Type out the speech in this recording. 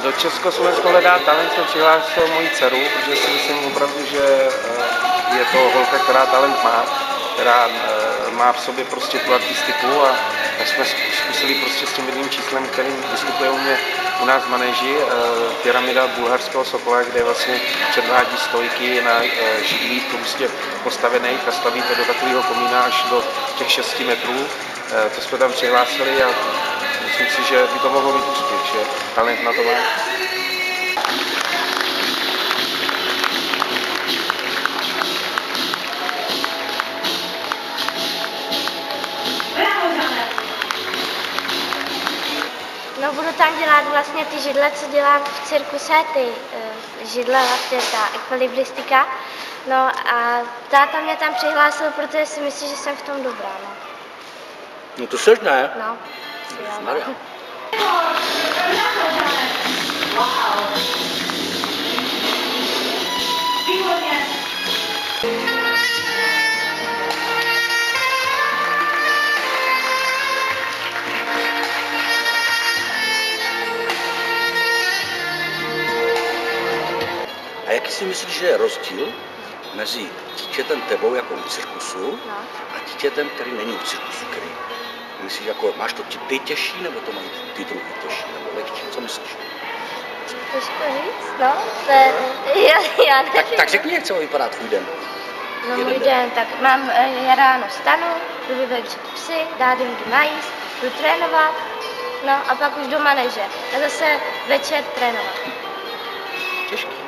Do Československého hledá talent jsem přihlásil moji dceru, protože si myslím opravdu, že je to holka, která talent má, která má v sobě prostě tu artistiku a jsme zkusili prostě s tím jedním číslem, kterým vystupuje u nás v manéži, pyramida bulharského sokola, kde vlastně předvádí stojky na židlích prostě postavených a staví to do takového komína až do těch 6 metrů. To jsme tam přihlásili a myslím si, že by to mohlo být úspěch, že talent na to má. No, budu tam dělat vlastně ty židle, co dělám v cirkuse, ty židle, vlastně ta ekvilibristika. No a táta mě tam přihlásil, protože si myslí, že jsem v tom dobrá, no. No to seš, ne? No. Maria. A jaký si myslíš, že je rozdíl mezi dítětem tebou jako u cirkusu a dítětem, který není u cirkusu, který myslíš, jako máš to ty těžší, nebo to mají ty druhý těžší, nebo lehčí, co myslíš? Těžko říct, no, to je, já nevím. Tak řekni, jak celý vypadá tvůj den. No, můj den, tak mám, já ráno vstanu, jdu vyvečit psy, dát jim jdu najíst, jdu trénovat, no a pak už do manéže a zase večer trénovat. Těžký.